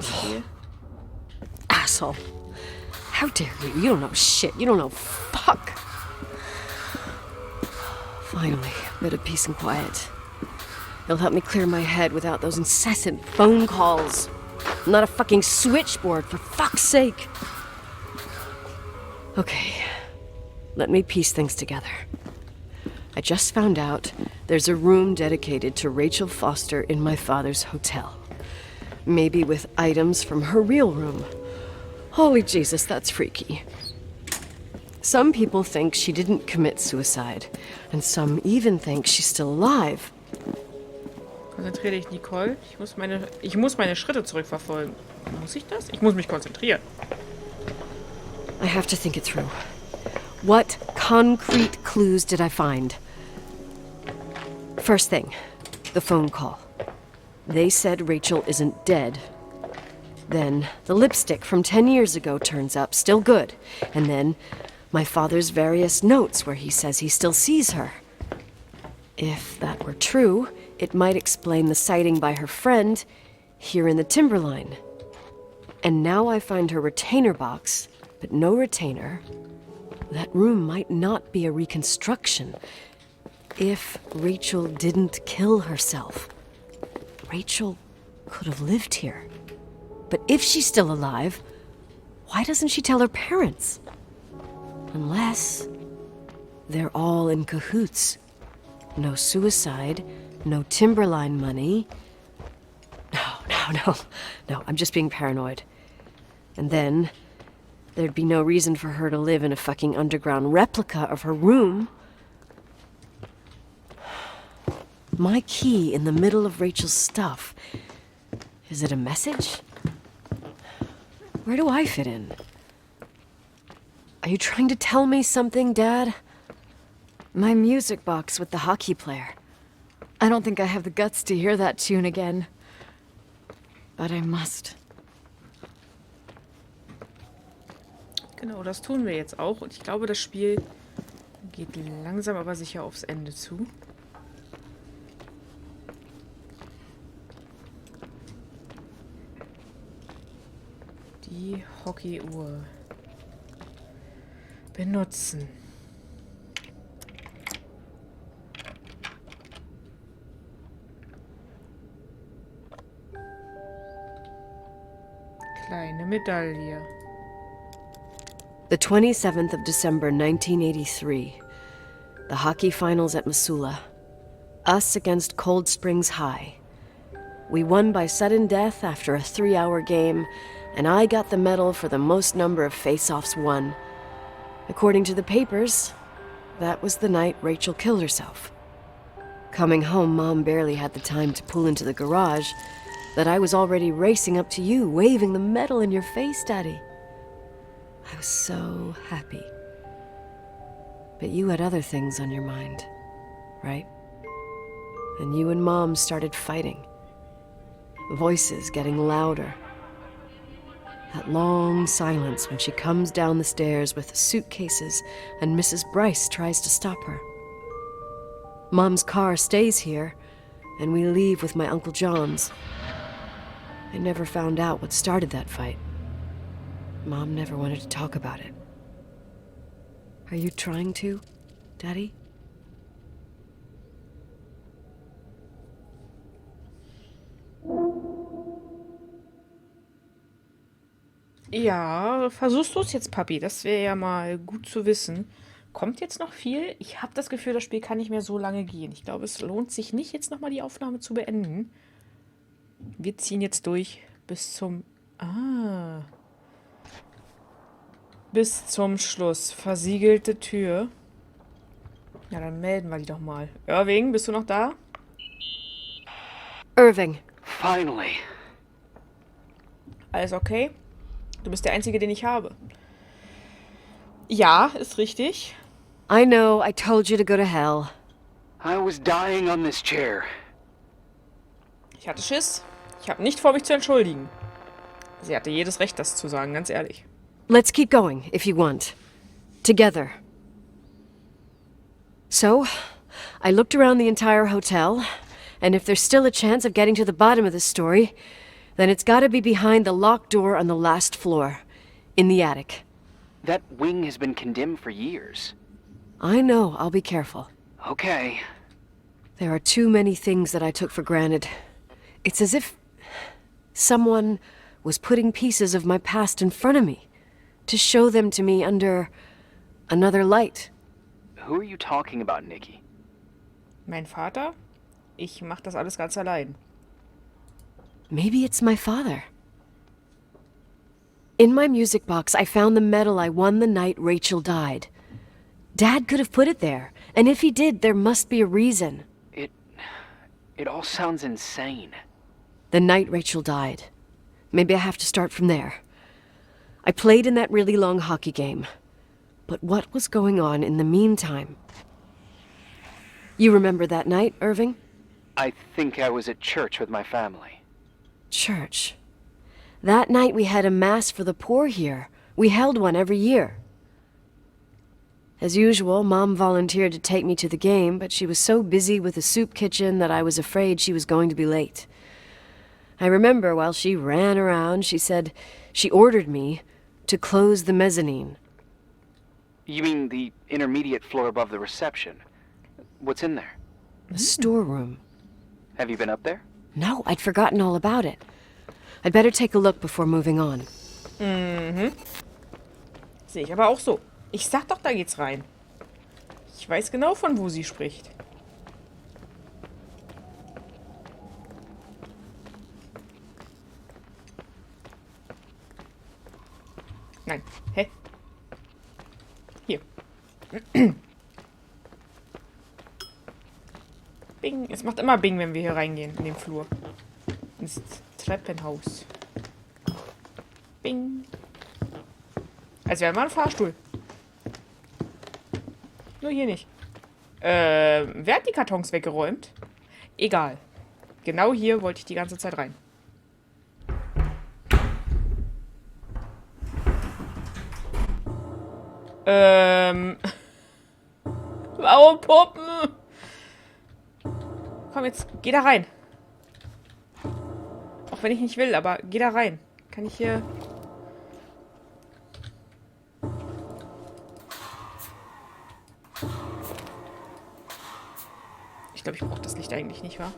Okay. Asshole. How dare you? You don't know shit. You don't know fuck. Finally, a bit of peace and quiet. It'll help me clear my head without those incessant phone calls. I'm not a fucking switchboard, for fuck's sake. Okay, let me piece things together. I just found out there's a room dedicated to Rachel Foster in my father's hotel. Maybe with items from her real room. Holy Jesus, that's freaky. Some people think she didn't commit suicide, and some even think she's still alive. Konzentriere dich, Nicole. Ich muss meine Schritte zurückverfolgen. Muss ich das? Ich muss mich konzentrieren. I have to think it through. What concrete clues did I find? First thing, the phone call. They said Rachel isn't dead. Then the lipstick from 10 years ago turns up, still good. And then my father's various notes where he says he still sees her. If that were true, it might explain the sighting by her friend here in the timberline. And now I find her retainer box, but no retainer. That room might not be a reconstruction. If Rachel didn't kill herself, Rachel could have lived here. But if she's still alive, why doesn't she tell her parents? Unless they're all in cahoots. No suicide, no timberline money. No, I'm just being paranoid. And then there'd be no reason for her to live in a fucking underground replica of her room. My key in the middle of Rachel's stuff. Is it a message? Where do I fit in? Are you trying to tell me something, Dad? My music box with the hockey player. I don't think I have the guts to hear that tune again. But I must. Genau, das tun wir jetzt auch. Und ich glaube, das Spiel geht langsam aber sicher aufs Ende zu. Die Hockeyuhr benutzen. Kleine Medaille. The 27th of December, 1983. The hockey finals at Missoula. Us against Cold Springs High. We won by sudden death after a 3-hour game, and I got the medal for the most number of face-offs won. According to the papers, that was the night Rachel killed herself. Coming home, Mom barely had the time to pull into the garage, that I was already racing up to you, waving the medal in your face, Daddy. I was so happy. But you had other things on your mind, right? And you and Mom started fighting. Voices getting louder. That long silence when she comes down the stairs with the suitcases and Mrs. Bryce tries to stop her. Mom's car stays here, and we leave with my Uncle John's. I never found out what started that fight. Mom never wanted to talk about it. Are you trying to, Daddy? Ja, versuchst du es jetzt, Papi? Das wäre ja mal gut zu wissen. Kommt jetzt noch viel? Ich habe das Gefühl, das Spiel kann nicht mehr so lange gehen. Ich glaube, es lohnt sich nicht, jetzt nochmal die Aufnahme zu beenden. Wir ziehen jetzt durch bis zum... Bis zum Schluss. Versiegelte Tür. Ja, dann melden wir die doch mal. Irving, bist du noch da? Irving. Finally. Alles okay? Du bist der Einzige, den ich habe. Ja, ist richtig. I know, I told you to go to hell. I was dying on this chair. Ich hatte Schiss. Ich habe nicht vor, mich zu entschuldigen. Sie hatte jedes Recht, das zu sagen, ganz ehrlich. Let's keep going, if you want. Together. So, I looked around the entire hotel, and if there's still a chance of getting to the bottom of this story, Then it's gotta be behind the locked door on the last floor. In the attic. That wing has been condemned for years. I know, I'll be careful. Okay. There are too many things that I took for granted. It's as if someone was putting pieces of my past in front of me to show them to me under another light. Who are you talking about, Nikki? Mein Vater? Ich mach das alles ganz allein. Maybe it's my father. In my music box, I found the medal I won the night Rachel died. Dad could have put it there, and if he did, there must be a reason. It all sounds insane. The night Rachel died. Maybe I have to start from there. I played in that really long hockey game. But what was going on in the meantime? You remember that night, Irving? I think I was at church with my family. Church. That night we had a mass for the poor here. We held one every year. As usual, Mom volunteered to take me to the game, but she was so busy with the soup kitchen that I was afraid she was going to be late. I remember while she ran around, she said she ordered me to close the mezzanine. You mean the intermediate floor above the reception? What's in there? The storeroom. Have you been up there? No, I'd forgotten all about it. I'd better take a look before moving on. Mhm. Sehe ich aber auch so. Ich sag doch, da geht's rein. Ich weiß genau, von wo sie spricht. Nein. Hä? Hier. Bing. Es macht immer Bing, wenn wir hier reingehen, in den Flur. Ins Treppenhaus. Bing. Als wäre mal ein Fahrstuhl. Nur hier nicht. Wer hat die Kartons weggeräumt? Egal. Genau hier wollte ich die ganze Zeit rein. Warum Puppen? Komm jetzt, geh da rein. Auch wenn ich nicht will, aber geh da rein. Kann ich hier... Ich glaube, ich brauche das Licht eigentlich nicht, wa?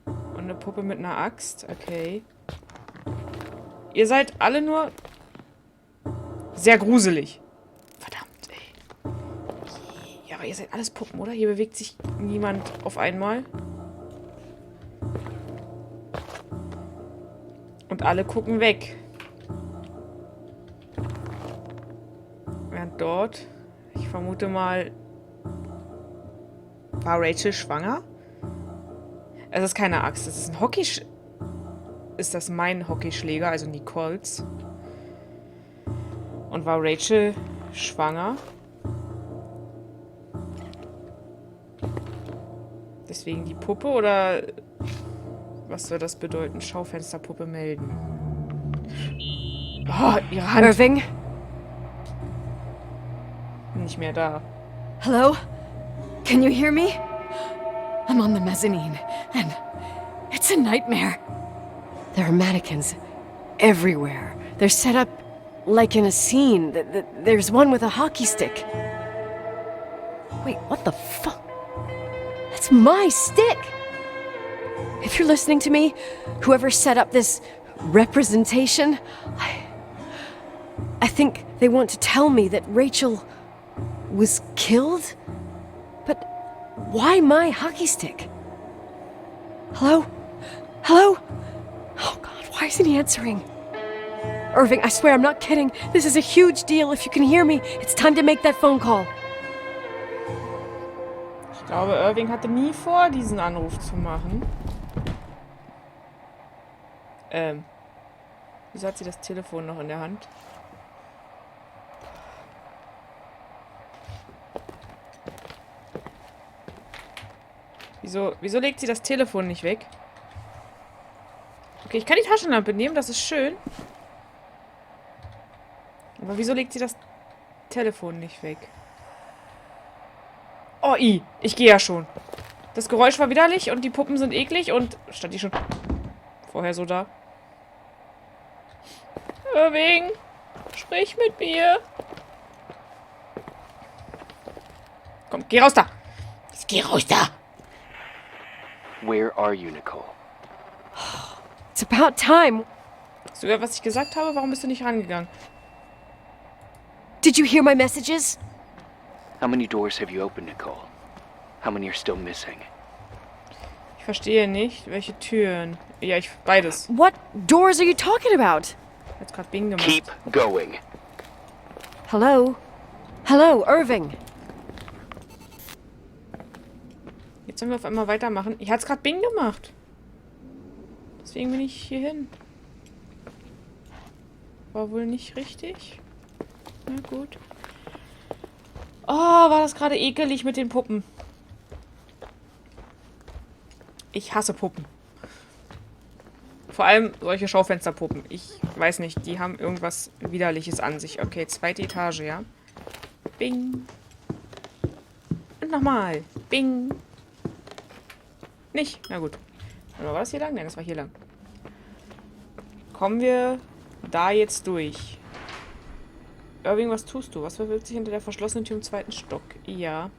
Und eine Puppe mit einer Axt. Okay. Ihr seid alle nur sehr gruselig. Verdammt, ey. Ja, aber ihr seid alles Puppen, oder? Hier bewegt sich niemand auf einmal. Und alle gucken weg. Während dort, ich vermute mal, war Rachel schwanger? Es ist keine Axt, es ist ein Ist das mein Hockeyschläger, also Nicoles? Und war Rachel schwanger? Deswegen die Puppe oder was soll das bedeuten? Schaufensterpuppe melden. Oh, ihre Hand. Irving? Nicht mehr da. Hello? Can you hear me? I'm on the mezzanine, and it's a nightmare. There are mannequins everywhere. They're set up like in a scene. There's one with a hockey stick. Wait, what the fuck? That's my stick! If you're listening to me, whoever set up this representation, I think they want to tell me that Rachel was killed? But why my hockey stick? Hello? Hello? Oh God, why isn't he answering? Irving, I swear I'm not kidding. This is a huge deal. If you can hear me, it's time to make that phone call. Ich glaube, Irving hatte nie vor, diesen Anruf zu machen. Wieso hat sie das Telefon noch in der Hand? Wieso legt sie das Telefon nicht weg? Okay, ich kann die Taschenlampe nehmen, das ist schön. Aber wieso legt sie das Telefon nicht weg? Oh, ich gehe ja schon. Das Geräusch war widerlich und die Puppen sind eklig und stand die schon vorher so da. Irving, sprich mit mir. Komm, geh raus da. Jetzt geh raus da. Where are you, Nicole? It's about time. Hast du gehört, was ich gesagt habe? Warum bist du nicht rangegangen? Did you hear my messages? How many doors have you opened, Nicole? How many are still missing? Ich verstehe nicht, welche Türen. Ja, beides. What doors are you talking about? Jetzt gerade Bing gemacht. Keep going. Hello? Hello, Irving. Jetzt sollen wir auf einmal weitermachen. Ich hatte gerade Bing gemacht. Deswegen bin ich hier hin. War wohl nicht richtig. Na gut. Oh, war das gerade ekelig mit den Puppen. Ich hasse Puppen. Vor allem solche Schaufensterpuppen. Ich weiß nicht, die haben irgendwas Widerliches an sich. Okay, 2. Etage, ja. Bing. Und nochmal. Bing. Nicht. Na gut. Oder war das hier lang? Nein, das war hier lang. Kommen wir da jetzt durch. Irving, was tust du? Was verwirrt sich hinter der verschlossenen Tür im 2. Stock? Ja.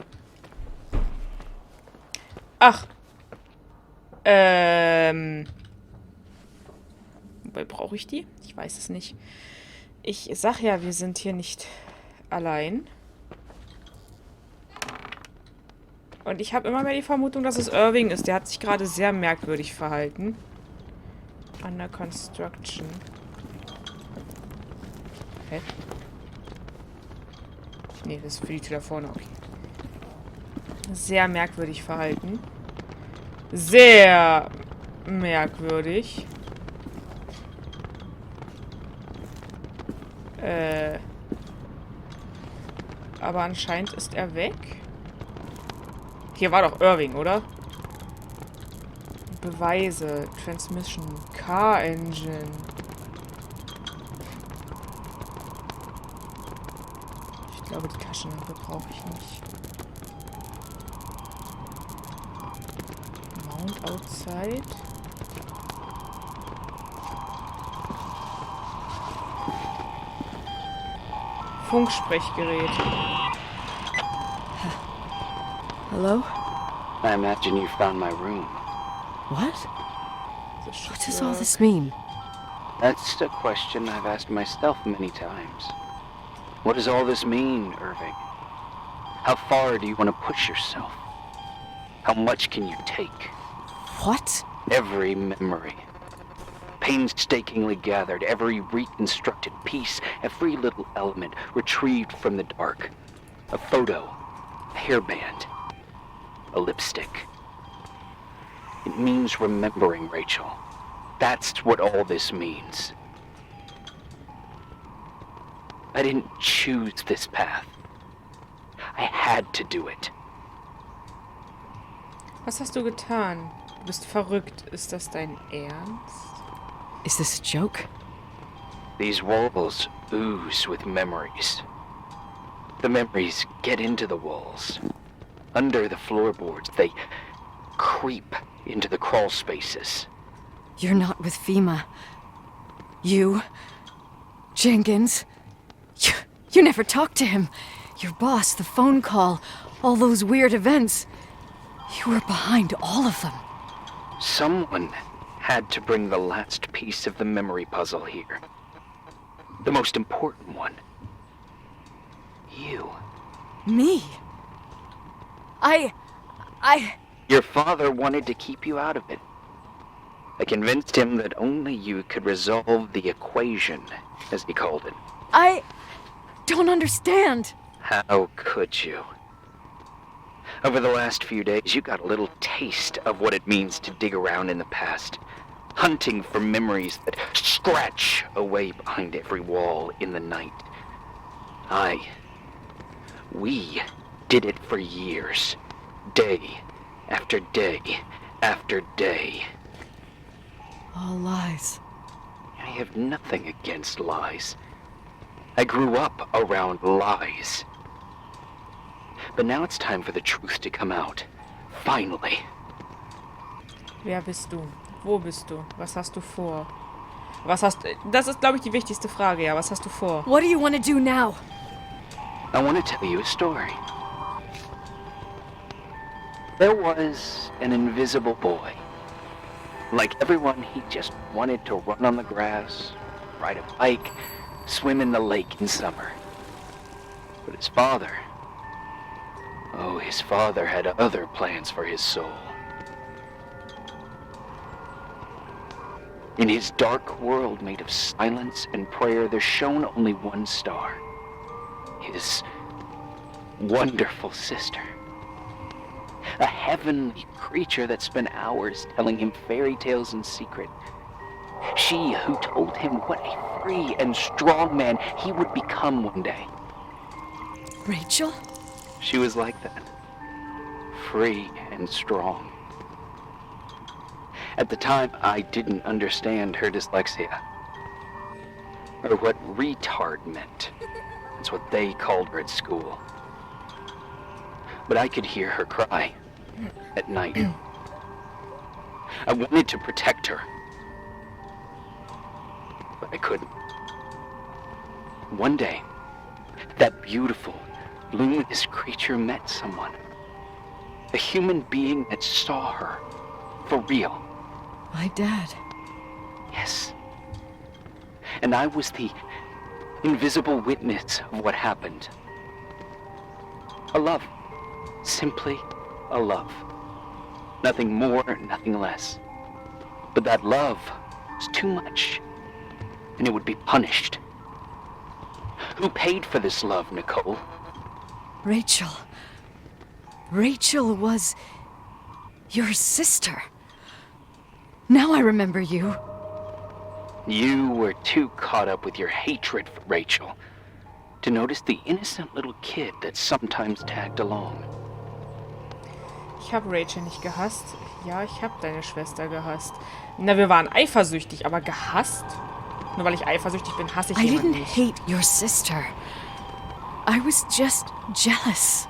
Ach. Wobei, brauche ich die? Ich weiß es nicht. Ich sag ja, wir sind hier nicht allein. Und ich habe immer mehr die Vermutung, dass es Irving ist. Der hat sich gerade sehr merkwürdig verhalten. Under Construction. Hä? Nee, das ist für die Tür da vorne. Okay. Sehr merkwürdig verhalten. Sehr merkwürdig. Aber anscheinend ist er weg. Hier war doch Irving, oder? Beweise. Transmission. Car Engine. Ich glaube, die Taschenlampe brauche ich nicht. Mount outside. Funksprechgerät. Hello? I imagine you found my room. What? What does all this mean? That's a question I've asked myself many times. What does all this mean, Irving? How far do you want to push yourself? How much can you take? What? Every memory. Painstakingly gathered, every reconstructed piece, every little element retrieved from the dark. A photo, a hairband, a lipstick. It means remembering, Rachel. That's what all this means. I didn't choose this path. I had to do it. Was hast du getan? Du bist verrückt. Ist das dein Ernst? Is this a joke? These walls ooze with memories. The memories get into the walls. Under the floorboards, they creep into the crawl spaces. You're not with FEMA. You... Jenkins... You never talked to him. Your boss, the phone call, all those weird events. You were behind all of them. Someone had to bring the last piece of the memory puzzle here. The most important one. You. Me? Your father wanted to keep you out of it. I convinced him that only you could resolve the equation, as he called it. I don't understand. How could you? Over the last few days, you got a little taste of what it means to dig around in the past, hunting for memories that scratch away behind every wall in the night. We did it for years, day after day after day. All lies. I have nothing against lies. I grew up around lies. But now it's time for the truth to come out. Finally. Wer bist du? Wo bist du? Was hast du vor? Das ist, glaube ich, die wichtigste Frage, ja. Was hast du vor? What do you want to do now? I want to tell you a story. There was an invisible boy. Like everyone, he just wanted to run on the grass, ride a bike, swim in the lake in summer. But his father... Oh, his father had other plans for his soul. In his dark world made of silence and prayer, there shone only one star. His wonderful sister. A heavenly creature that spent hours telling him fairy tales in secret. She who told him what a free and strong man he would become one day. Rachel? She was like that. Free and strong. At the time, I didn't understand her dyslexia. Or what retard meant. That's what they called her at school. But I could hear her cry at night. I wanted to protect her. But I couldn't. One day, that beautiful, luminous creature met someone. A human being that saw her. For real. My dad. Yes. And I was the invisible witness of what happened. A love. Simply a love. Nothing more, nothing less. But that love was too much, and it would be punished. Who paid for this love, Nicole? Rachel. Rachel was your sister. Now I remember you. You were too caught up with your hatred for Rachel to notice the innocent little kid that sometimes tagged along. Ich habe Rachel nicht gehasst. Ja, ich habe deine Schwester gehasst. Na, wir waren eifersüchtig, aber gehasst? Nur weil ich eifersüchtig bin, hasse ich I jemanden didn't nicht. hate your sister. I was just jealous.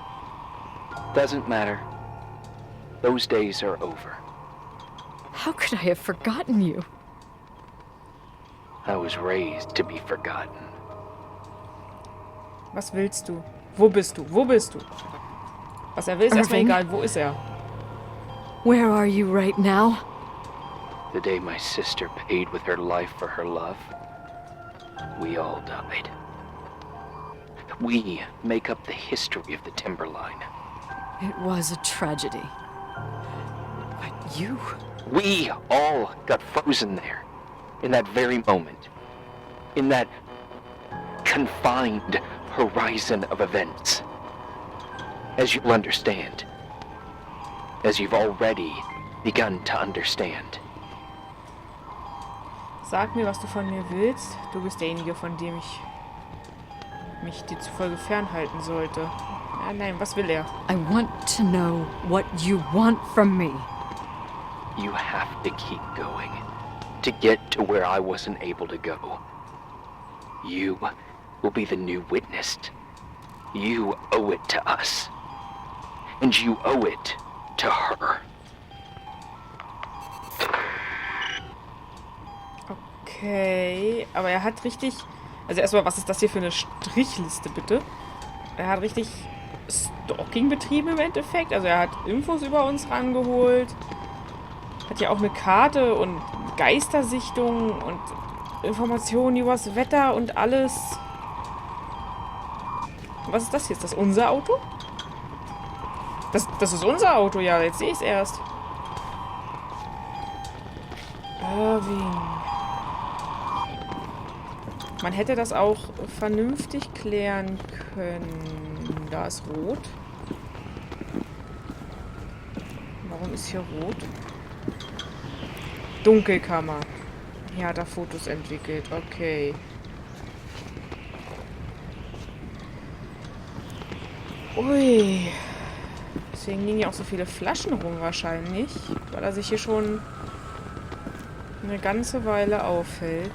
Doesn't matter. Those days are over. How could I have forgotten you? I was raised to be forgotten. Was willst du? Wo bist du? Wo bist du? Was er will, ist erstmal Irving? egal. Wo ist er? Where are you right now? The day my sister paid with her life for her love, we all died. We make up the history of the Timberline. It was a tragedy. But you... We all got frozen there, in that very moment. In that confined horizon of events. As you'll understand. As you've already begun to understand. Sag mir, was du von mir willst. Du bist derjenige, von dem ich mich dir zufolge fernhalten sollte. Ja, nein, was will er? I want to know what you want from me. You have to keep going to get to where I wasn't able to go. You will be the new witness. You owe it to us. And you owe it to her. Okay, aber er hat richtig... Also erstmal, was ist das hier für eine Strichliste, bitte? Er hat richtig Stalking betrieben im Endeffekt. Also er hat Infos über uns rangeholt. Hat ja auch eine Karte und Geistersichtung und Informationen über das Wetter und alles. Was ist das jetzt? Das ist unser Auto? Das ist unser Auto, ja. Jetzt sehe ich es erst. Irving. Man hätte das auch vernünftig klären können. Da ist rot. Warum ist hier rot? Dunkelkammer. Hier hat er Fotos entwickelt. Okay. Ui. Deswegen liegen ja auch so viele Flaschen rum wahrscheinlich. Weil er sich hier schon eine ganze Weile aufhält.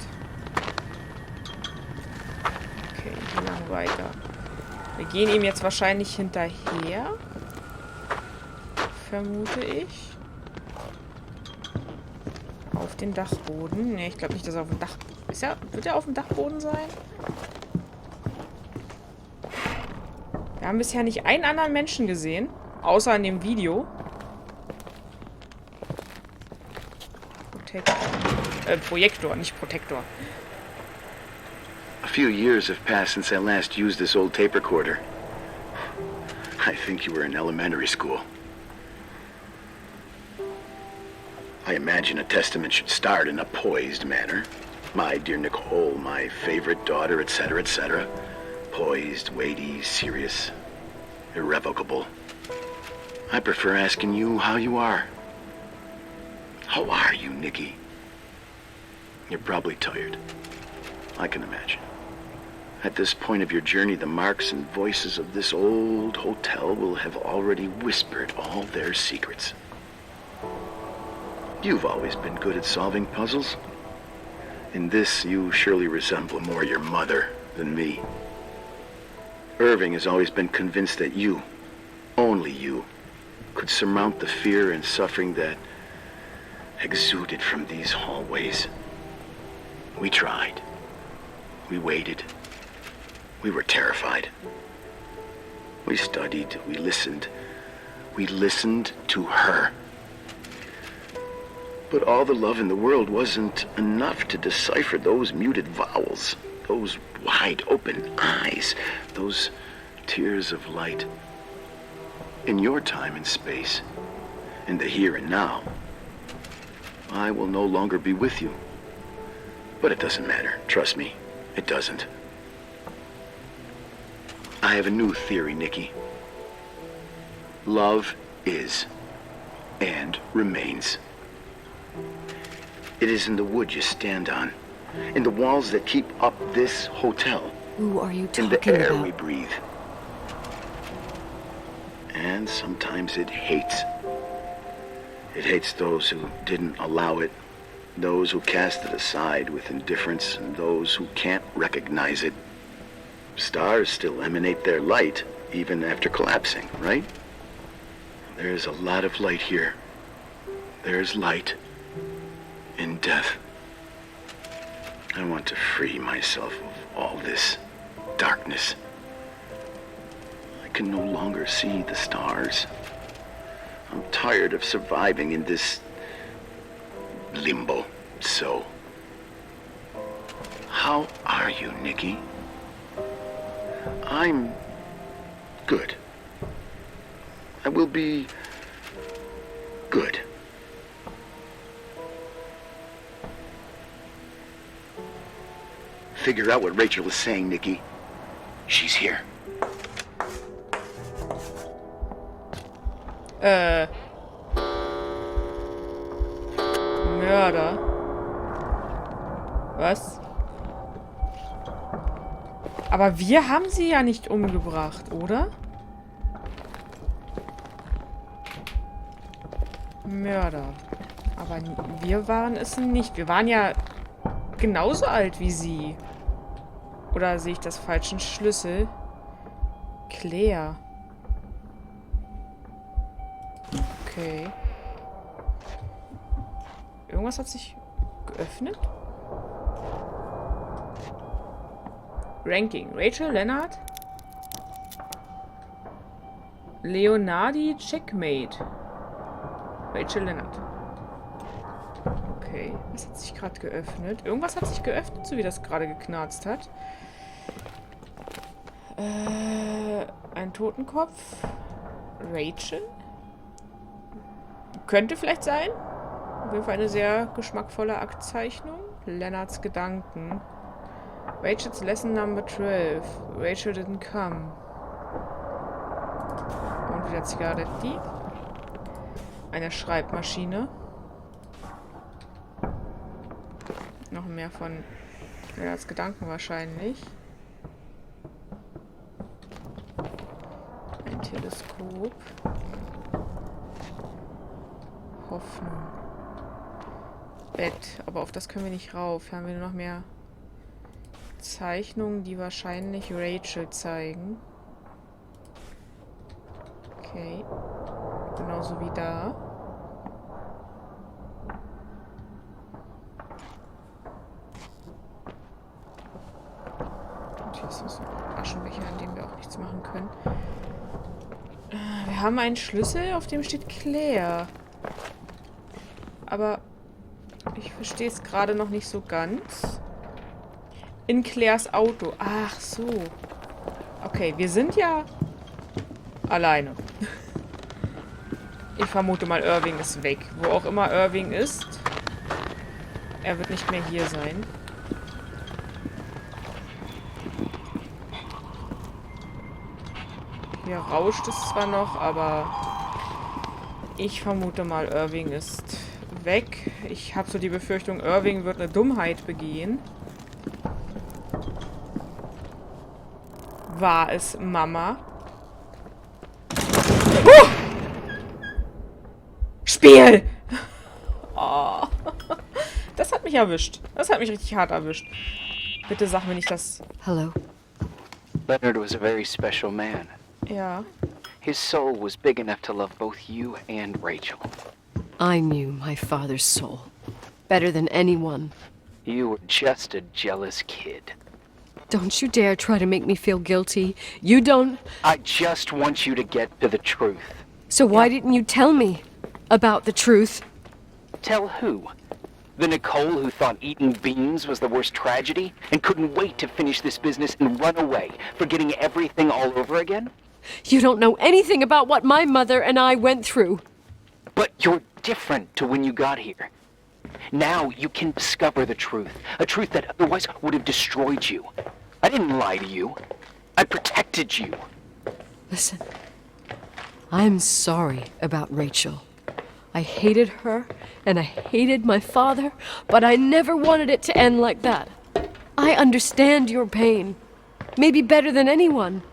Okay, wie lang weiter? Wir gehen ihm jetzt wahrscheinlich hinterher. Vermute ich. den Dachboden. Ne, ich glaube nicht, dass er auf dem Dach... Wird er auf dem Dachboden sein? Wir haben bisher nicht einen anderen Menschen gesehen. Außer in dem Video. Projektor, nicht Protektor. A few years have passed since I last used this old tape recorder. I think you were in elementary school. I imagine a testament should start in a poised manner. My dear Nicole, my favorite daughter, etc., etc. Poised, weighty, serious, irrevocable. I prefer asking you how you are. How are you, Nikki? You're probably tired. I can imagine. At this point of your journey, the marks and voices of this old hotel will have already whispered all their secrets. You've always been good at solving puzzles. In this, you surely resemble more your mother than me. Irving has always been convinced that you, only you, could surmount the fear and suffering that exuded from these hallways. We tried. We waited. We were terrified. We studied. We listened. We listened to her. But all the love in the world wasn't enough to decipher those muted vowels, those wide-open eyes, those tears of light. In your time and space, in the here and now, I will no longer be with you. But it doesn't matter. Trust me, it doesn't. I have a new theory, Nikki. Love is and remains. It is in the wood you stand on, in the walls that keep up this hotel, Who are you in the talking air about? we breathe. And sometimes it hates. It hates those who didn't allow it, those who cast it aside with indifference, and those who can't recognize it. Stars still emanate their light, even after collapsing, right? There's a lot of light here. There's light in death. I want to free myself of all this darkness. I can no longer see the stars. I'm tired of surviving in this limbo. So, how are you, Nikki? I'm good. I will be good. Figure out what Rachel is saying, Nikki. She's here. Mörder. Was? Aber wir haben sie ja nicht umgebracht, oder? Mörder. Aber wir waren es nicht. Wir waren ja genauso alt wie sie. Oder sehe ich das falschen Schlüssel? Claire. Okay. Irgendwas hat sich geöffnet? Ranking. Rachel, Leonard. Leonardi, Checkmate. Rachel, Leonard. Okay. Was hat sich gerade geöffnet? Irgendwas hat sich geöffnet, so wie das gerade geknarzt hat. Ein Totenkopf. Rachel? Könnte vielleicht sein. Auf jeden Fall eine sehr geschmackvolle Aktzeichnung. Leonards Gedanken. Rachel's Lesson Number 12. Rachel didn't come. Und wieder Zigaretti. Eine Schreibmaschine. Noch mehr von Leonards Gedanken wahrscheinlich. Ein Teleskop. Hoffnung. Bett. Aber auf das können wir nicht rauf. Hier haben wir nur noch mehr Zeichnungen, die wahrscheinlich Rachel zeigen. Okay. Genauso wie da. Das ist ein Aschenbecher, an dem wir auch nichts machen können. Wir haben einen Schlüssel, auf dem steht Claire. Aber ich verstehe es gerade noch nicht so ganz. In Claires Auto. Ach so. Okay, wir sind ja alleine. Ich vermute mal, Irving ist weg. Wo auch immer Irving ist, er wird nicht mehr hier sein. Hier rauscht es zwar noch, aber ich vermute mal, Irving ist weg. Ich habe so die Befürchtung, Irving wird eine Dummheit begehen. War es Mama? Spiel! Oh. Das hat mich erwischt. Das hat mich richtig hart erwischt. Bitte sag mir nicht, dass... Hello. Leonard was a very special man. Ja. His soul was big enough to love both you and Rachel. I knew my father's soul better than anyone. You were just a jealous kid. Don't you dare try to make me feel guilty. You don't... I just want you to get to the truth. So why didn't you tell me about the truth? Tell who? The Nicole who thought eating beans was the worst tragedy and couldn't wait to finish this business and run away, forgetting everything all over again? You don't know anything about what my mother and I went through. But you're different to when you got here. Now you can discover the truth, a truth that otherwise would have destroyed you. I didn't lie to you. I protected you. Listen, I'm sorry about Rachel. I hated her, and I hated my father, but I never wanted it to end like that. I understand your pain. Maybe better than anyone.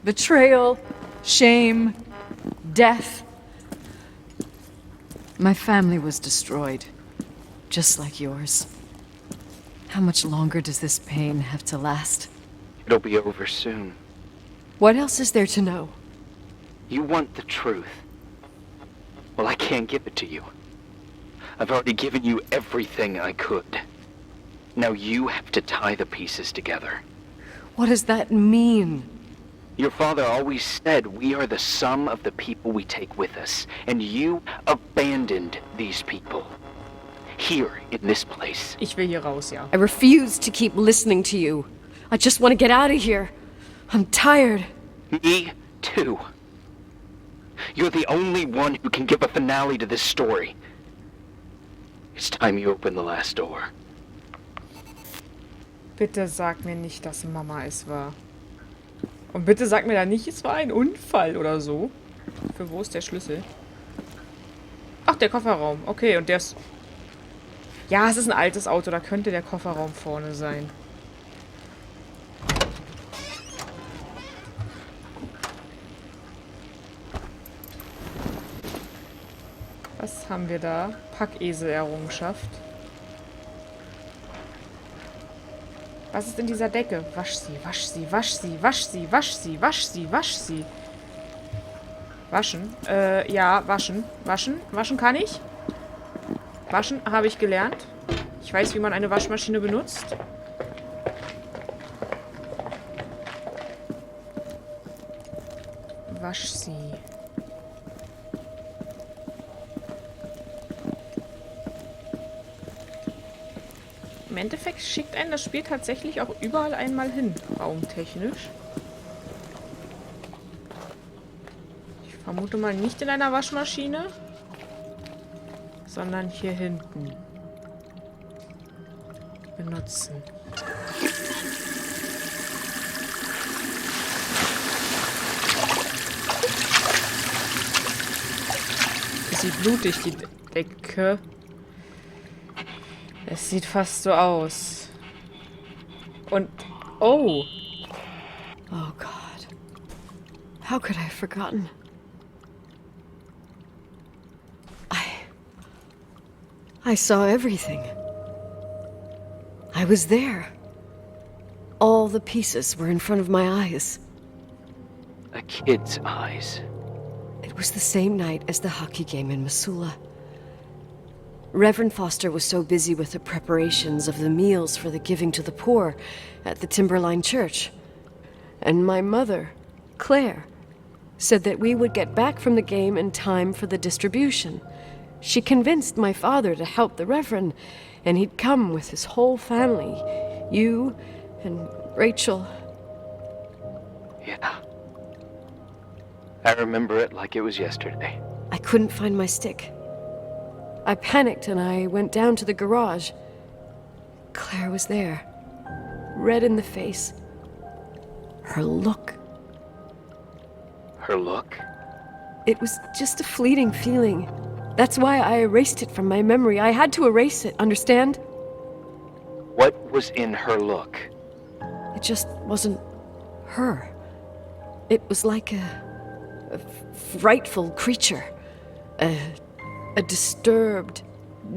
Betrayal, shame, death. My family was destroyed, just like yours. How much longer does this pain have to last? It'll be over soon. What else is there to know? You want the truth. Well, I can't give it to you. I've already given you everything I could. Now you have to tie the pieces together. What does that mean? Your father always said we are the sum of the people we take with us, and you abandoned these people. Here, in this place. Ich will hier raus, ja. I refuse to keep listening to you. I just want to get out of here. I'm tired. Me too. You're the only one who can give a finale to this story. It's time you open the last door. Bitte sag mir nicht, dass Mama es war. Und bitte sag mir da nicht, es war ein Unfall oder so. Für wo ist der Schlüssel? Ach, der Kofferraum. Okay, und der ist... Ja, es ist ein altes Auto, da könnte der Kofferraum vorne sein. Was haben wir da? Packesel-Errungenschaft. Was ist in dieser Decke? Wasch sie, wasch sie, wasch sie, wasch sie, wasch sie, wasch sie, wasch sie. Waschen? Ja, waschen. Waschen? Waschen kann ich? Waschen habe ich gelernt. Ich weiß, wie man eine Waschmaschine benutzt. Wasch sie. Im Endeffekt schickt einen das Spiel tatsächlich auch überall einmal hin, raumtechnisch. Ich vermute mal nicht in einer Waschmaschine, sondern hier hinten. Benutzen. Es sieht blutig, die Decke. Es sieht fast so aus. Und... Oh! Oh, God. How could I have forgotten? I saw everything. I was there. All the pieces were in front of my eyes. A kid's eyes. It was the same night as the hockey game in Missoula. Reverend Foster was so busy with the preparations of the meals for the giving to the poor at the Timberline Church. And my mother, Claire, said that we would get back from the game in time for the distribution. She convinced my father to help the Reverend, and he'd come with his whole family. You and Rachel. Yeah. I remember it like it was yesterday. I couldn't find my stick. I panicked and I went down to the garage. Claire was there, red in the face. Her look. Her look? It was just a fleeting feeling. That's why I erased it from my memory. I had to erase it, understand? What was in her look? It just wasn't her. It was like a frightful creature. A disturbed,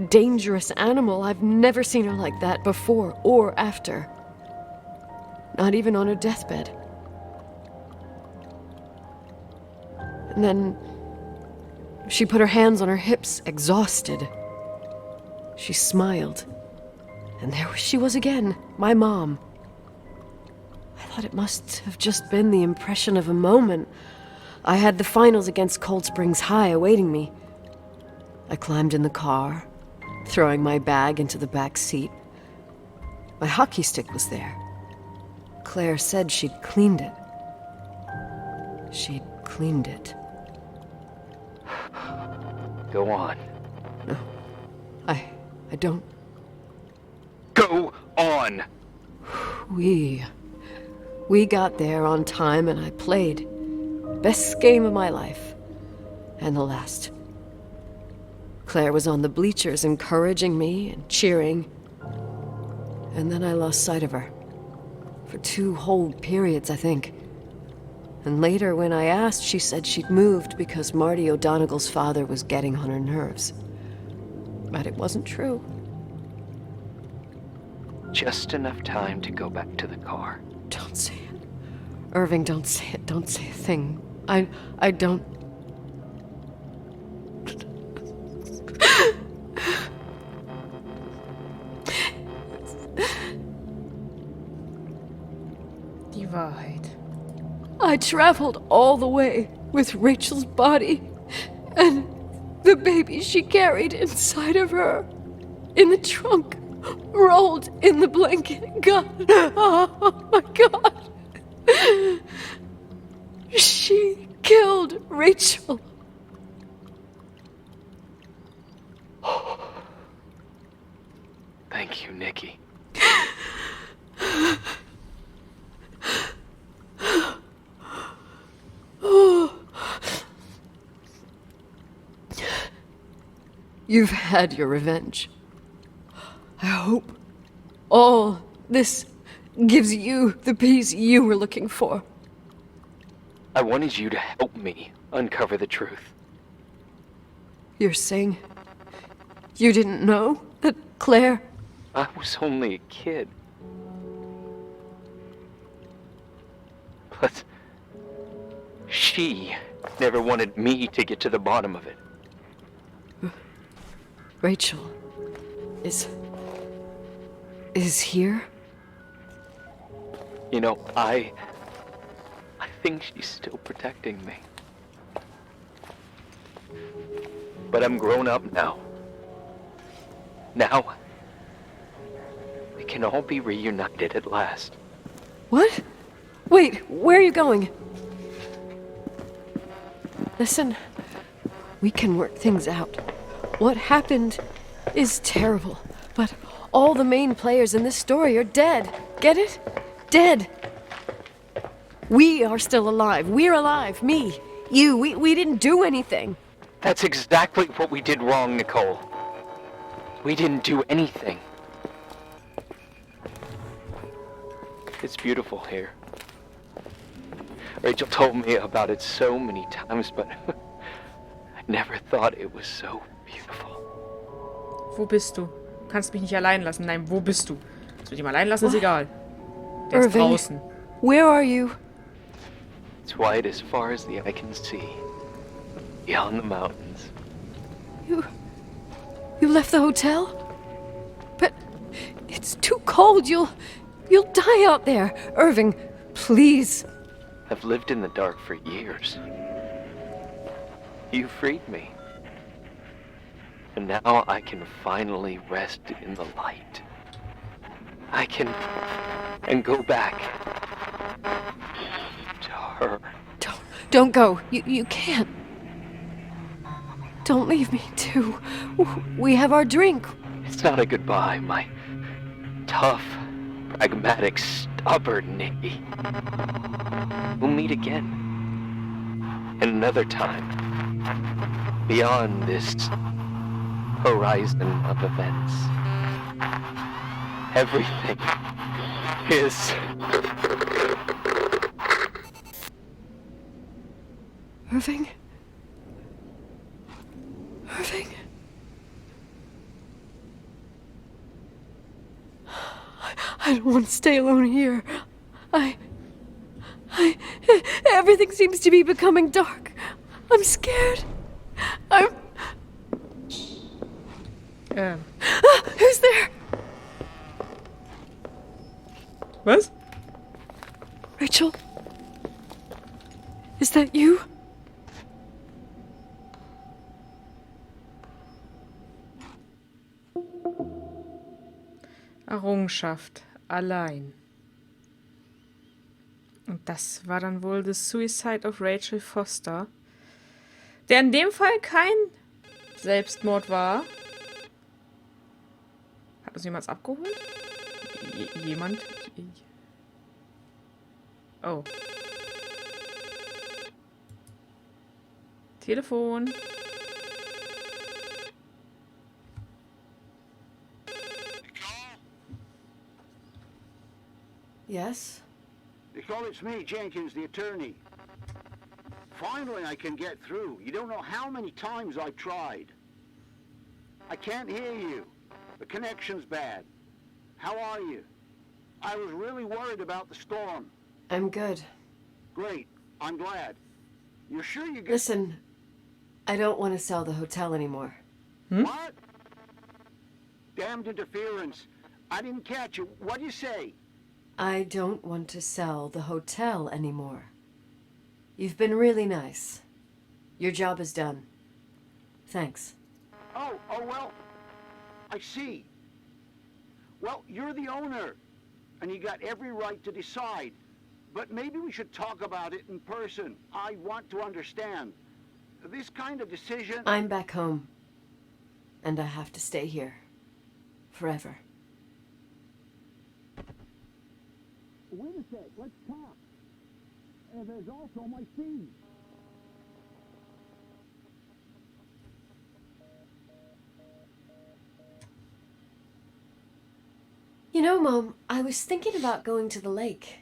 dangerous animal. I've never seen her like that before or after. Not even on her deathbed. And then she put her hands on her hips, exhausted. She smiled. And there she was again, my mom. I thought it must have just been the impression of a moment. I had the finals against Cold Springs High awaiting me. I climbed in the car, throwing my bag into the back seat. My hockey stick was there. Claire said she'd cleaned it. She'd cleaned it. Go on. No, I don't. Go on! We got there on time and I played. Best game of my life. And the last. Claire was on the bleachers encouraging me and cheering. And then I lost sight of her. For 2 whole periods, I think. And later, when I asked, she said she'd moved because Marty O'Donegal's father was getting on her nerves. But it wasn't true. Just enough time to go back to the car. Don't say it. Irving, don't say it. Don't say a thing. I don't... Die Wahrheit. I traveled all the way with Rachel's body and the baby she carried inside of her, in the trunk, rolled in the blanket. God, oh my God. She killed Rachel. Thank you, Nikki. You've had your revenge. I hope all this gives you the peace you were looking for. I wanted you to help me uncover the truth. You're saying you didn't know that Claire... I was only a kid. But she never wanted me to get to the bottom of it. Rachel is here? You know, I think she's still protecting me. But I'm grown up now. Now, we can all be reunited at last. What? Wait, where are you going? Listen, we can work things out. What happened is terrible, but all the main players in this story are dead. Get it? Dead. We are still alive. We're alive. Me, you, we didn't do anything. That's exactly what we did wrong, Nicole. We didn't do anything. It's beautiful here. Rachel told me about it so many times, but I never thought it was so beautiful. Wo bist du? Du kannst mich nicht allein lassen. Nein, wo bist du? Dass wir dich mal allein lassen, ist egal. Der ist Irving, draußen. where are you? It's white as far as the eye can see. Beyond the mountains. You left the hotel? But it's too cold. You'll die out there. Irving, please. I've lived in the dark for years. You freed me. And now I can finally rest in the light. I can... and go back to her. Don't go. You can't. Don't leave me, too. We have our drink. It's not a goodbye, my tough, pragmatic, stubborn Nikki. We'll meet again. And another time. Beyond this horizon of events. Everything is... Irving? Irving? I don't want to stay alone here. Everything seems to be becoming dark. I'm scared. Who's there? Was? Rachel? Is that you? Errungenschaft. Allein. Und das war dann wohl The Suicide of Rachel Foster. Der in dem Fall kein Selbstmord war. Hat uns jemand abgeholt? Jemand? Oh. Telefon. Yes? Nicole, it's me, Jenkins, the attorney. Finally, I can get through. You don't know how many times I've tried. I can't hear you. The connection's bad. How are you? I was really worried about the storm. I'm good. Great. I'm glad. You're sure you get... Listen, I don't want to sell the hotel anymore. What? Damned interference. I didn't catch you. What'd you say? I don't want to sell the hotel anymore. You've been really nice. Your job is done. Thanks. Oh, well, I see. Well, you're the owner, and you got every right to decide. But maybe we should talk about it in person. I want to understand. This kind of decision... I'm back home. And I have to stay here. Forever. Wait a sec, let's talk. And there's also my fee. You know, Mom, I was thinking about going to the lake.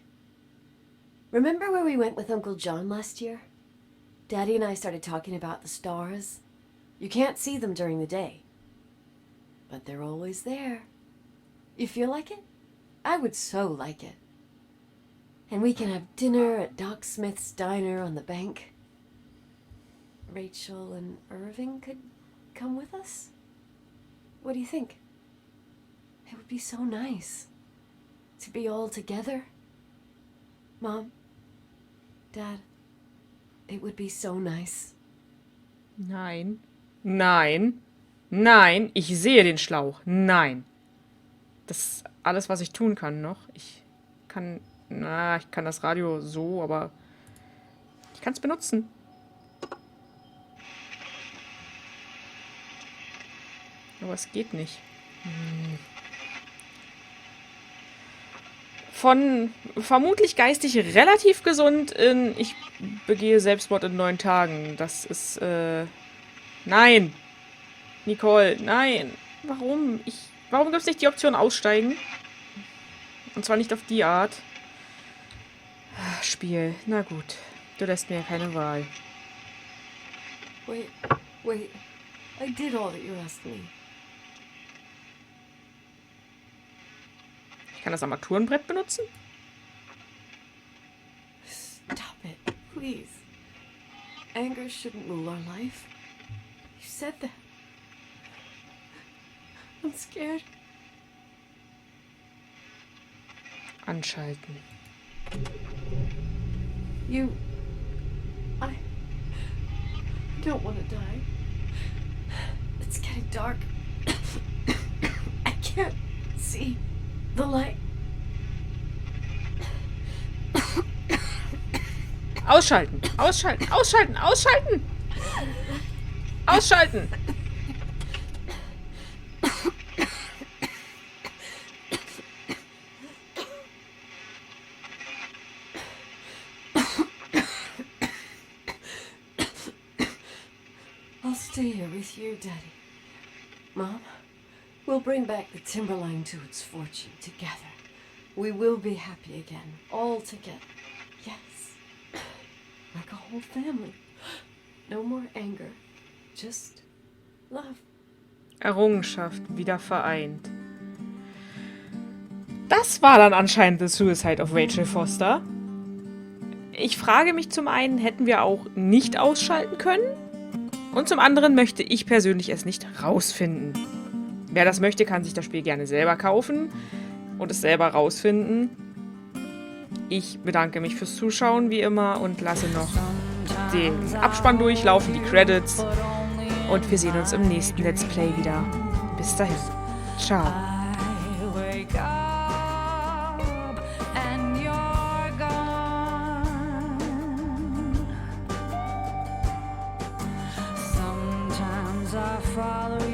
Remember where we went with Uncle John last year? Daddy and I started talking about the stars. You can't see them during the day. But they're always there. You feel like it? I would so like it. And we can have dinner at Doc Smith's diner on the bank. Rachel and Irving could come with us? What do you think? It would be so nice to be all together. Mom, Dad, it would be so nice. Nein. Nein. Nein. Ich sehe den Schlauch. Nein. Das ist alles, was ich tun kann noch. Ich kann das Radio so, aber ich kann es benutzen. Aber es geht nicht. Von vermutlich geistig relativ gesund in ich begehe Selbstmord in 9 Tagen. Das ist, nein. Nicole, nein. Warum? Warum gibt es nicht die Option aussteigen? Und zwar nicht auf die Art. Spiel. Na gut. Du lässt mir ja keine Wahl. Wait. I did all that you asked me. Ich kann das Armaturenbrett benutzen? Stop it, please. Anger shouldn't rule our life. You said that. scared. Anschalten. I don't want to die. It's getting dark. I can't see the light. Ausschalten! Ausschalten! Ausschalten! Ausschalten! Ausschalten! I'll stay here with you, Daddy. Mom, we'll bring back the Timberline to its fortune together. We will be happy again, all together. Yes. Like a whole family. No more anger. Just love. Errungenschaft wieder vereint. Das war dann anscheinend The Suicide of Rachel Foster. Ich frage mich zum einen, hätten wir auch nicht ausschalten können? Und zum anderen möchte ich persönlich es nicht rausfinden. Wer das möchte, kann sich das Spiel gerne selber kaufen und es selber rausfinden. Ich bedanke mich fürs Zuschauen, wie immer, und lasse noch den Abspann durchlaufen, die Credits. Und wir sehen uns im nächsten Let's Play wieder. Bis dahin. Ciao. I follow